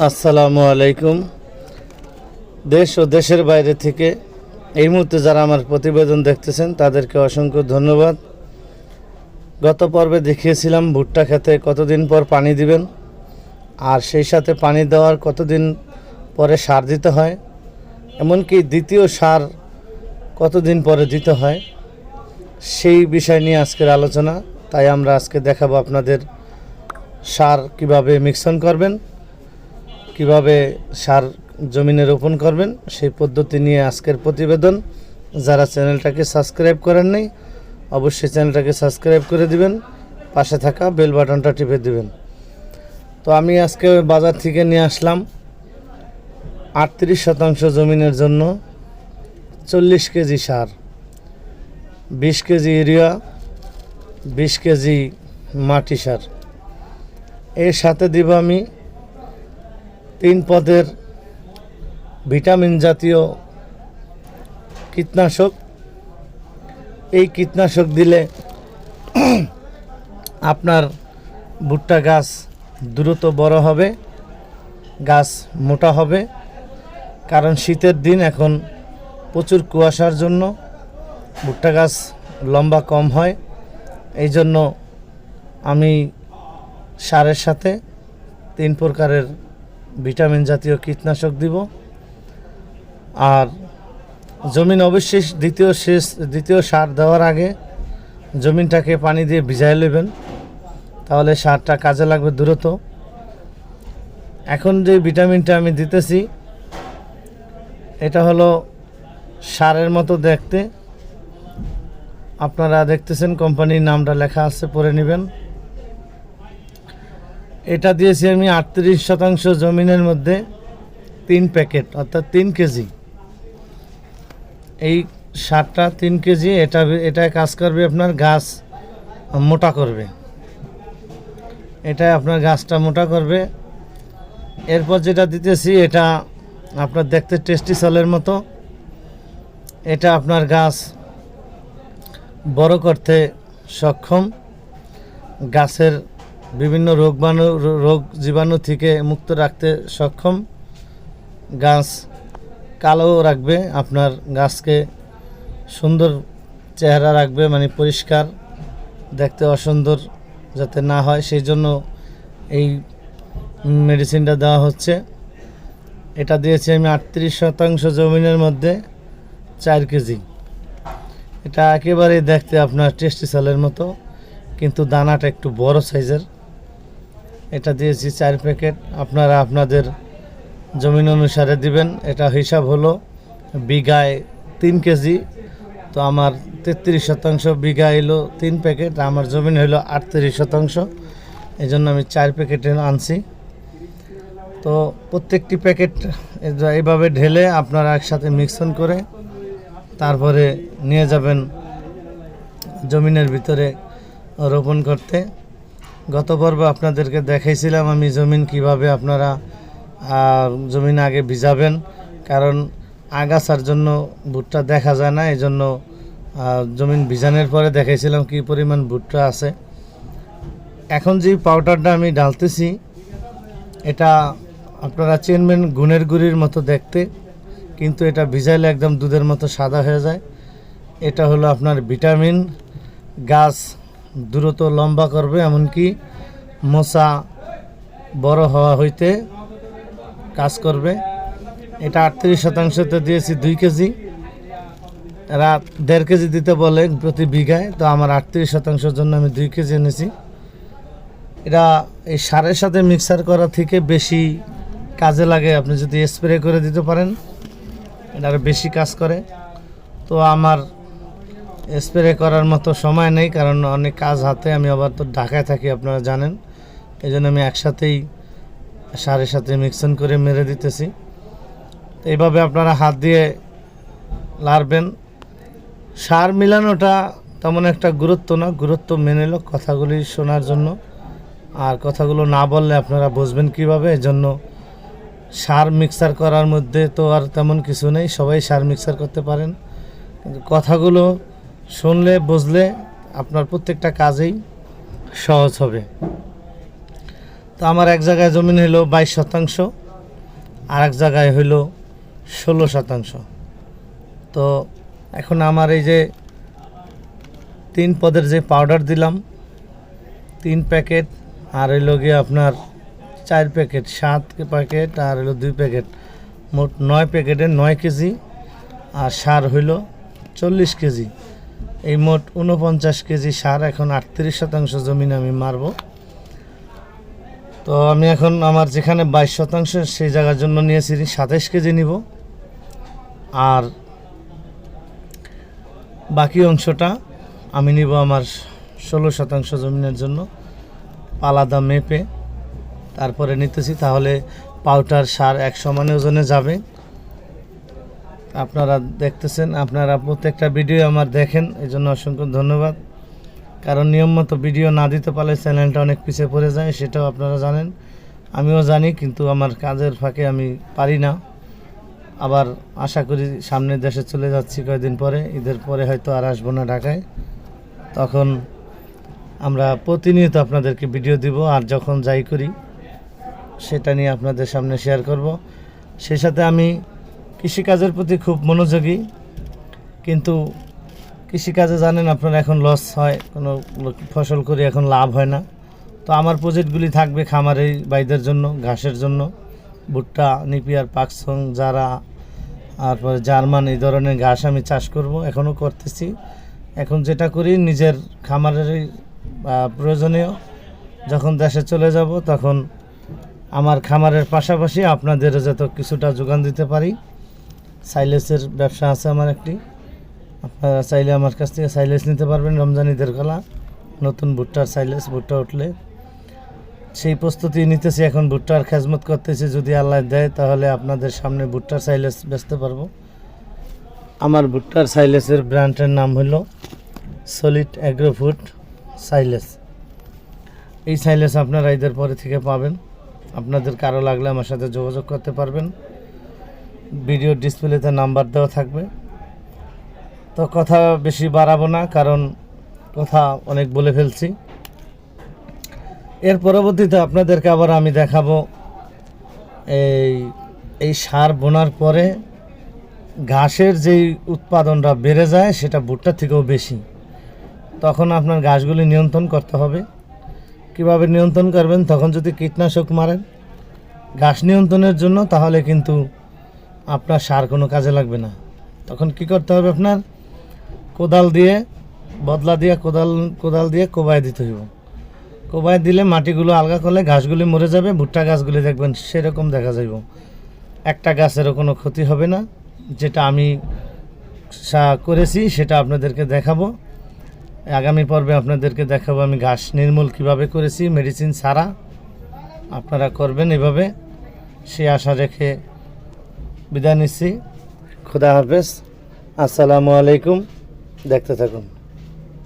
আসসালামু আলাইকুম। দেশ ও দেশের বাইরে থেকে এই মুহূর্তে যারা আমার প্রতিবেদন দেখতেছেন তাদেরকে অসংখ্য ধন্যবাদ। গত পর্বে দেখিয়েছিলাম ভুট্টা খেতে কতদিন পর পানি দিবেন, আর সেই সাথে পানি দেওয়ার কতদিন পরে সার দিতে হয়, এমনকি দ্বিতীয় সার কতদিন পরে দিতে হয়, সেই বিষয় নিয়ে আজকের আলোচনা। তাই আমরা আজকে দেখাবো আপনাদের সার কিভাবে মিশ্রণ করবেন, কিভাবে সার জমিনে রোপণ করবেন, সেই পদ্ধতি নিয়ে আজকের প্রতিবেদন। যারা চ্যানেলটাকে সাবস্ক্রাইব করেন নাই অবশ্যই চ্যানেলটাকে সাবস্ক্রাইব করে দিবেন, পাশে থাকা বেল বাটনটা টিপে দিবেন। তো আমি আজকে বাজার থেকে নিয়ে আসলাম 38% জমিনের জন্য 40 কেজি সার, 20 কেজি ইউরিয়া, 20 কেজি মাটি সার। এর সাথে দিব আমি 3 পদের ভিটামিন জাতীয় কীটনাশক। এই কীটনাশক দিলে আপনার ভুট্টা গাছ দ্রুত বড় হবে, গাছ মোটা হবে। কারণ শীতের দিন, এখন প্রচুর কুয়াশার জন্য ভুট্টা গাছ লম্বা কম হয়। এই জন্য আমি সারের সাথে 3 প্রকারের ভিটামিন জাতীয় কীটনাশক দিব। আর জমিন অবশ্যই দ্বিতীয় সার দেওয়ার আগে জমিনটাকে পানি দিয়ে ভিজাই নেবেন, তাহলে সারটা কাজে লাগবে দ্রুত। এখন যে ভিটামিনটা আমি দিতেছি এটা হলো সারের মতো দেখতে, আপনারা দেখতেছেন কোম্পানির নামটা লেখা আছে, পড়ে নেবেন। এটা দিয়েছি আমি 38% জমিনের মধ্যে 3 প্যাকেট, অর্থাৎ 3 কেজি। এই সারটা 3 কেজি। এটা কাজ করবে আপনার গাছ মোটা করবে, এটা আপনার গাছটা মোটা করবে। এরপর যেটা দিতেছি এটা আপনার দেখতে টেস্টি সলের মতো, এটা আপনার গাছ বড় করতে সক্ষম, গাছের বিভিন্ন রোগ জীবাণু থেকে মুক্ত রাখতে সক্ষম, গাছ কালো রাখবে, আপনার গাছকে সুন্দর চেহারা রাখবে, মানে পরিষ্কার দেখতে অসুন্দর যাতে না হয়, সেই জন্য এই মেডিসিনটা দেওয়া হচ্ছে। এটা দিয়েছি আমি 38% জমিনের মধ্যে 4 কেজি। এটা একেবারে দেখতে আপনার টেস্টি সালের মতো, কিন্তু দানাটা একটু বড় সাইজের। এটা দিয়েছি 4 প্যাকেট। আপনারা আপনাদের জমিন অনুসারে দিবেন। এটা হিসাব হলো বিঘায় 3 কেজি, তো আমার 33% বিঘা এলো 3 প্যাকেট, আমার জমিন হলো 38%, এই জন্য আমি 4 প্যাকেট আনছি। তো প্রত্যেকটি প্যাকেট এইভাবে ঢেলে আপনারা একসাথে মিশ্রণ করে তারপরে নিয়ে যাবেন জমিনের ভিতরে রোপণ করতে। গত পর্বে আপনাদেরকে দেখাইছিলাম আমি জমিন কিভাবে আপনারা জমিন আগে ভিজাবেন, কারণ আগাছার জন্য ভুট্টা দেখা যায় না, এই জন্য জমিন ভিজানোর পরে দেখাইছিলাম কি পরিমাণ ভুট্টা আছে। এখন যে পাউডারটা আমি ঢালতেছি এটা আপনারা চিনবেন গুণের গুড়ির মতো দেখতে, কিন্তু এটা ভিজাইলে একদম দুধের মতো সাদা হয়ে যায়। এটা হলো আপনার ভিটামিন, গাছ দ্রুত লম্বা করবে, এমনকি মোচা বড় হওয়া হইতে কাজ করবে। এটা 38%তে দিয়েছি 2 কেজি, এরা 1.5 কেজি দিতে বলে প্রতি বিঘায়, তো আমার 38% জন্য আমি 2 কেজি এনেছি। এটা এই সারের সাথে মিক্সার করা থেকে বেশি কাজে লাগে, আপনি যদি স্প্রে করে দিতে পারেন এটা আরও বেশি কাজ করে। তো আমার স্প্রে করার মতো সময় নেই, কারণ অনেক কাজ হাতে, আমি আবার তো ঢাকায় থাকি আপনারা জানেন, এই জন্য আমি একসাথেই সারের সাথে মিক্সন করে মেরে দিতেছি। তো এইভাবে আপনারা হাত দিয়ে লাড়বেন। সার মিলানোটা তেমন একটা গুরুত্ব না, গুরুত্ব মেনে নিল কথাগুলি শোনার জন্য, আর কথাগুলো না বললে আপনারা বুঝবেন কিভাবে। এই জন্য সার মিক্সার করার মধ্যে তো আর তেমন কিছু নেই, সবাই সার মিক্সার করতে পারেন, কিন্তু কথাগুলো শুনলে বুঝলে আপনার প্রত্যেকটা কাজেই সহজ হবে। তো আমার এক জায়গায় জমিন হলো 22%, আর এক জায়গায় হইল 16%। তো এখন আমার এই যে 3 পদের যে পাউডার দিলাম 3 প্যাকেট, আর হইল গিয়ে আপনার 4 প্যাকেট, 7 প্যাকেট আর হইল 2 প্যাকেট, মোট 9 প্যাকেটে 9 কেজি, আর সার হইল 40 কেজি। এই মোট 49 কেজি সার এখন 38% জমিন আমি মারব। তো আমি এখন আমার যেখানে 22% সেই জায়গার জন্য নিয়েছি 27 কেজি নিব, আর বাকি অংশটা আমি নিব আমার 16% জমিনের জন্য আলাদা মেপে তারপরে নিতেছি। তাহলে পাউডার সার এক সমানে ওজনে যাবে। আপনারা দেখতেছেন, আপনারা প্রত্যেকটা ভিডিও আমার দেখেন, এই জন্য অসংখ্য ধন্যবাদ। কারণ নিয়ম মতো ভিডিও না দিতে পারলে চ্যানেলটা অনেক পিছিয়ে পড়ে যায়, সেটাও আপনারা জানেন, আমিও জানি, কিন্তু আমার কাজের ফাঁকে আমি পারি না। আবার আশা করি সামনের দেশে চলে যাচ্ছি কয়েকদিন পরে, ঈদের পরে হয়তো আর আসবো না ঢাকায়। তখন আমরা প্রতিনিয়ত আপনাদেরকে ভিডিও দিব, আর যখন যাই করি সেটা নিয়ে আপনাদের সামনে শেয়ার করব। সেই সাথে আমি কৃষিকাজের প্রতি খুব মনোযোগী, কিন্তু কৃষিকাজে জানেন আপনারা এখন লস হয়, কোনো ফসল করে এখন লাভ হয় না। তো আমার প্রজেক্টগুলি থাকবে খামারের ভাইদের জন্য, ঘাসের জন্য, ভুট্টা, নিপিয়ার, পাকসং, জারা, তারপরে জার্মান, এই ধরনের ঘাস আমি চাষ করব, এখনও করতেছি। এখন যেটা করি নিজের খামারের প্রয়োজনীয়, যখন দেশে চলে যাব তখন আমার খামারের পাশাপাশি আপনাদের যত কিছুটা যোগান দিতে পারি। সাইলেসের ব্যবসা আছে আমার একটি, আপনারা চাইলে আমার কাছ থেকে সাইলেস নিতে পারবেন। রমজান ঈদের কলা নতুন ভুট্টার সাইলেস, ভুট্টা উঠলে সেই প্রস্তুতি নিতেছি, এখন ভুট্টার খেজমত করতেছি। যদি আল্লাহ দেয় তাহলে আপনাদের সামনে ভুট্টার সাইলেস বেচতে পারবো। আমার ভুট্টার সাইলেসের ব্র্যান্ডের নাম হলো সলিড অ্যাগ্রোফুড সাইলেস। এই সাইলেস আপনারা ঈদের পরে থেকে পাবেন। আপনাদের কারো লাগলে আমার সাথে যোগাযোগ করতে পারবেন, ভিডিও ডিসপ্লেতে নাম্বার দেওয়া থাকবে। তো কথা বেশি বাড়াবো না, কারণ কথা অনেক বলে ফেলছি। এর পরবর্তীতে আপনাদেরকে আবার আমি দেখাবো এই সার বোনার পরে ঘাসের যেই উৎপাদনটা বেড়ে যায় সেটা ভুট্টার থেকেও বেশি। তখন আপনার ঘাসগুলি নিয়ন্ত্রণ করতে হবে। কিভাবে নিয়ন্ত্রণ করবেন? তখন যদি কীটনাশক মারেন ঘাস নিয়ন্ত্রণের জন্য, তাহলে কিন্তু আপনার সার কোনো কাজে লাগবে না। তখন কি করতে হবে? আপনার কোদাল দিয়ে বদলা দিয়ে কোদাল দিয়ে কোবায় দিতে হইব। কোবায় দিলে মাটিগুলো আলগা করলে ঘাসগুলি মরে যাবে, ভুট্টা গাছগুলি দেখবেন সেরকম দেখা যাইব, একটা গাছেরও কোনো ক্ষতি হবে না। যেটা আমি করেছি সেটা আপনাদেরকে দেখাবো আগামী পর্বে। আপনাদেরকে দেখাবো আমি ঘাস নির্মূল কিভাবে করেছি মেডিসিন ছাড়া। আপনারা করবেন এভাবে, সে আশা রেখে বিদায় নিচ্ছি। খুদা হাফেজ, আসসালামু আলাইকুম। দেখতে থাকুন।